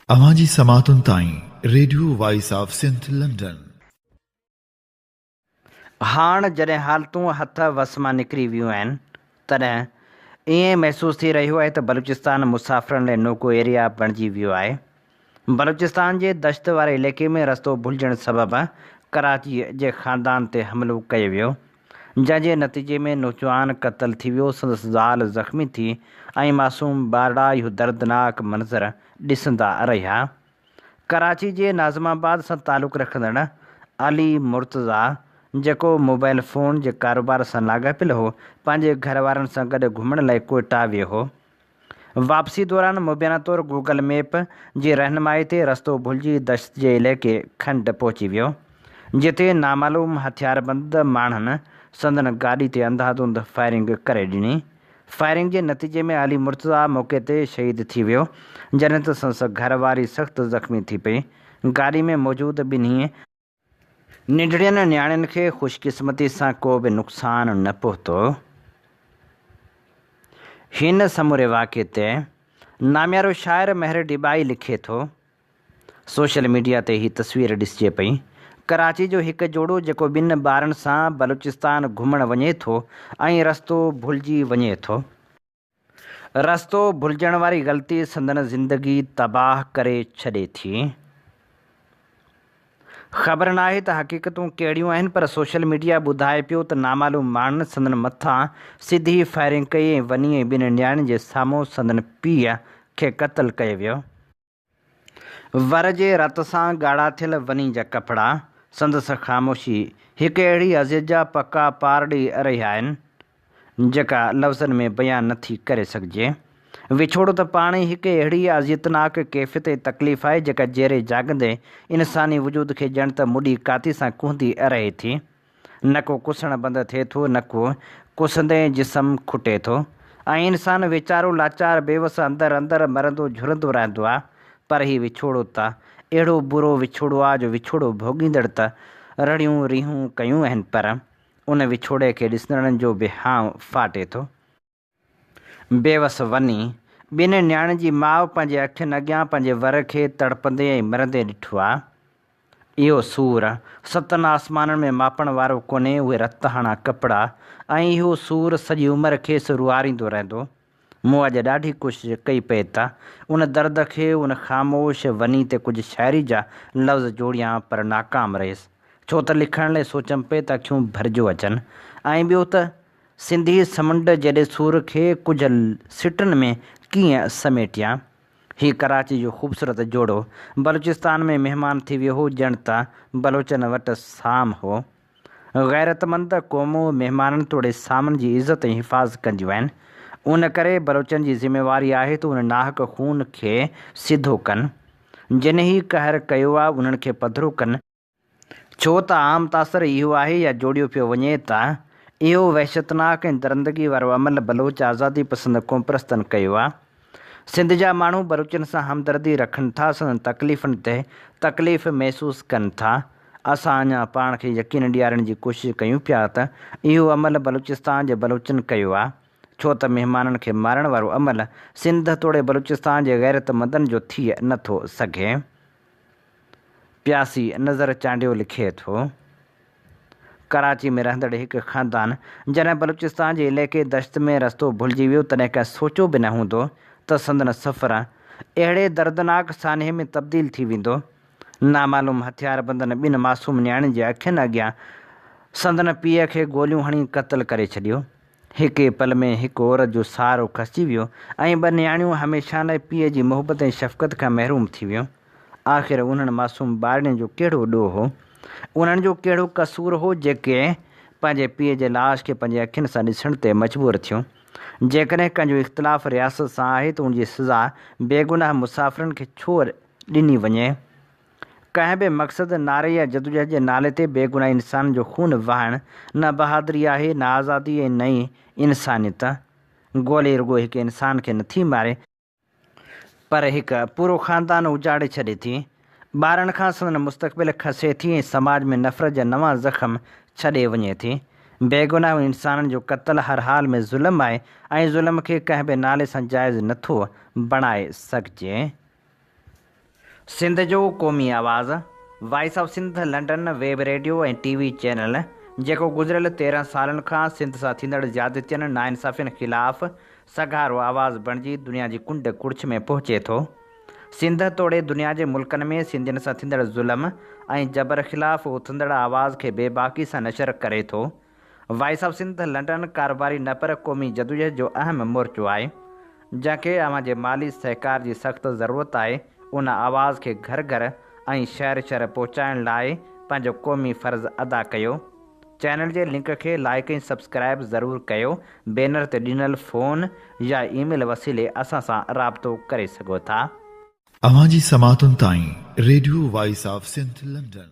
अवांजी समातुन ताईं radio Voice of Sindh London. हाण जॾहिं हालतूं हथ वस मां निकिरी वियूं आहिनि तॾहिं ईअं महसूसु थी रहियो आहे त बलूचिस्तान मुसाफ़िरनि लाइ नोको एरिया बणिजी वियो आहे। बलूचिस्तान जे दश्त वारे इलाइक़े में रस्तो भुलिजण सबबि कराची जे ख़ानदान ते हमिलो कयो वियो, जंहिंजे नतीजे में नौजवान क़तल थी वियो, संदसि ज़ाल ज़ख़्मी थी ऐं मासूम ॿारड़ा इहो दर्दनाक मंज़र ॾिसंदा रहिया। कराची जे नाज़िमाबाद सां तालुक़ु रखंदड़ अली मुर्तज़ा, जेको मोबाइल फ़ोन जे कारोबार सां लाॻापियल हो, पंहिंजे घर वारनि सां गॾु घुमण लाइ कोयटा वियो हो। वापसी दौरान मुबैना तौरु गूगल मैप जी रहनुमाई ते रस्तो भुलिजी दश्त जे इलाइक़े खंड पहुची वियो, जिते नामालूम हथियारबंद माण्हुनि संदन गाॾी ते अंधाधुंध फायरिंग करे ॾिनी। फायरिंग जे नतीजे में अली मुर्तज़ा मौक़े ते शहीद थी वियो, जॾहिं त संदसि घरवारी सख़्तु ज़ख़्मी थी पई। गाॾी में मौजूदु ॿिन्ही निंढड़ियुनि नियाणियुनि खे ख़ुशकिस्मती सां को बि नुक़सानु न पहुतो। हिन समूरे वाक़े ते नामियारो शाइर महर डिबाई लिखे थो। सोशल मीडिया ते ही तस्वीर ॾिसिजे पई। कराची जो हिकु जोड़ो जेको ॿिनि ॿारनि सां बलूचिस्तान घुमणु वञे थो ऐं रस्तो भुलिजी वञे थो। रस्तो भुलिजण वारी ग़लती संदन ज़िंदगी तबाह करे छॾे थी। ख़बर नाहे त हक़ीक़तूं कहिड़ियूं आहिनि, पर सोशल मीडिया ॿुधाए पियो त नामालूम माण्हुनि संदन मथां सिधी फायरिंग कई ऐं वञी ॿिनि नियाणियुनि जे साम्हूं संदन पीउ खे क़तल कयो वियो। वर जे रत सां ॻाढ़ा थियल वनी जा कपिड़ा, संदसि ख़ामोशी हिकु अहिड़ी अज़ियत जा पका पार ॾेई रहिया आहिनि जेका लफ़्ज़नि में बयानु नथी करे सघिजे। विछोड़ो त पाण ई हिकु अहिड़ी अज़ियतनाक कैफ़ियत ऐं तकलीफ़ आहे जेका जेरे जाॻंदे इंसानी वजूद खे ॼण त मुॾी काती सां कुहंदी रहे थी। न को कुसण बंदि थिए थो, न को कुसंदे जिस्म खुटे थो ऐं इंसानु वीचारो लाचार बेवस अंदरि अंदरि मरंदो झुरंदो रहंदो आहे। पर हीउ विछोड़ो त अहिड़ो बुरो विछोड़ो आहे जो विछोड़ो भोॻींदड़ त रड़ियूं रीहूं कयूं आहिनि, पर उन विछोड़े खे ॾिसंदड़नि जो बि हां फाटे थो। बेवस वञी ॿिनि नियाणियुनि जी माउ पंहिंजे अखियुनि अॻियां पंहिंजे वर खे तड़पंदे ऐं मरंदे ॾिठो आहे। इहो सूरु सतनि आसमाननि में मापण वारो कोन्हे, उहे रत हणा कपिड़ा, ऐं इहो सूरु सॼी उमिरि खेसि रुआरींदो रहंदो। मूं अॼु ॾाढी कोशिशि कई पई त उन दर्द खे उन ख़ामोश वनी ते कुझु शाइरी जा लफ़्ज़ जोड़ियां, पर नाकाम रहियसि, छो त लिखण लाइ सोचमि पई त अखियूं भरिजो अचनि, ऐं ॿियो त सिंधी समुंड जहिड़े सूर खे कुझु सिटुनि में कीअं समेटियां। हीउ कराची जो ख़ूबसूरत जोड़ो बलूचिस्तान में महिमान थी वियो हो, ॼण त बलोचनि वटि साम हो। ग़ैरतमंद क़ौमूं महिमाननि तोड़े सामनि जी इज़त ऐं हिफ़ाज़त कंदियूं आहिनि। उन करे बलोचनि जी ज़िमेवारी आहे त उन नाहक खून खे सिधो कनि, जिन ही कहर कयो आहे उन्हनि खे पधिरो कनि, छो त आम तासर इहो आहे या जोड़ियो पियो वञे त इहो वहशतनाक ऐं दरंदगी वारो अमल बलोच आज़ादी पसंदि क़ौमप्रस्तनि कयो आहे। सिंध जा माण्हू बलूचनि सां हमदर्दी रखनि था, संदनि तकलीफ़ुनि ते तकलीफ़ महसूसु कनि था। असां अञा पाण खे यकीन ॾियारण जी कोशिशि कयूं पिया त इहो अमल बलूचिस्तान जे बलोचनि कयो आहे, छो त महिमाननि खे मारण वारो अमल सिंध तोड़े बलूचिस्तान जे ग़ैरतमंदनि जो थी नथो सघे। प्यासी नज़र चांडियो लिखे थो। कराची में रहंदड़ हिकु ख़ानदान जॾहिं बलूचिस्तान जे इलाइक़े दश्त में रस्तो भुलिजी वियो, तॾहिं कंहिं सोचियो बि न हूंदो त संदन सफ़र अहिड़े दर्दनाक सान्हे में तब्दील थी वेंदो। नामालूम हथियारबंदनि ॿिनि मासूम नियाणियुनि जे अखियुनि अॻियां संदन पीउ खे गोलियूं हणी क़तल करे छॾियो। हिक पल में हिकु औरत जो सहारो खसिजी वियो ऐं ॿ नियाणियूं हमेशह लाइ पीउ जी मोहबत ऐं शफ़क़त खां महरूम थी वियूं। आख़िर उन्हनि मासूम ॿारनि जो कहिड़ो ॾोह हो, उन्हनि जो कहिड़ो कसूर हो जेके पंहिंजे पीउ जे लाश खे पंहिंजे अखियुनि सां ॾिसण ते मजबूर थियूं। जेकॾहिं कंहिंजो इख़्तिलाफ़ रियासत सां आहे त उनजी सज़ा बेगुनाह मुसाफ़िरनि खे छो ॾिनी वञे। कंहिं बि मक़सदु नारे या जदोजहद जे नाले ते बेगुनाह इंसान जो खून वहाइणु न बहादुरी आहे, न आज़ादी ऐं न ई इंसानियत। गोली रुॻो हिकु इंसान खे नथी मारे, पर हिकु पूरो ख़ानदान उजाड़े छॾे थी, ॿारनि खां संदन मुस्तक़बिल खसे थी ऐं समाज में नफ़रत जा नवां ज़ख़्म छॾे वञे थी। बेगुनाह इंसाननि जो क़त्ल हर हाल में ज़ुल्म आहे ऐं ज़ुल्म खे कंहिं बि नाले सां जाइज़ नथो बणाए सघिजे। सिंध जो क़ौमी आवाज़ Voice of Sindh London web radio ऐं टीवी चैनल जेको गुज़िरियल 13 सालनि खां सिंध सां थींदड़ ज़्यादतियुनि नाइंसाफ़ियुनि ख़िलाफ़ सगारो आवाज़ बणिजी दुनिया जी कुंड कुड़िछ में पहुचे थो। सिंध तोड़े दुनिया जे मुल्कनि में सिंधियुनि सां थींदड़ ज़ुल्म ऐं जबर ख़िलाफ़ उथंदड़ आवाज़ खे बेबाकी सां नशर करे थो। वॉइस ऑफ सिंध लंडन कारोबारी न पर क़ौमी जदोजहद जो अहम मोर्चो आहे जंहिंखे अवां जे माली सहकार जी सख़्तु ज़रूरत आहे। उन आवाज़ खे घर घर ऐं शहर शहर पहुचाइण लाइ पंहिंजो क़ौमी फ़र्ज़ु अदा कयो। चैनल जे लिंक खे लाइक ऐं सब्सक्राइब ज़रूरु कयो। बैनर ते ॾिनल फ़ोन या ईमेल वसीले असां सां राबितो करे सघो था। अवां जी समातुनि ताईं radio Voice of Sindh London.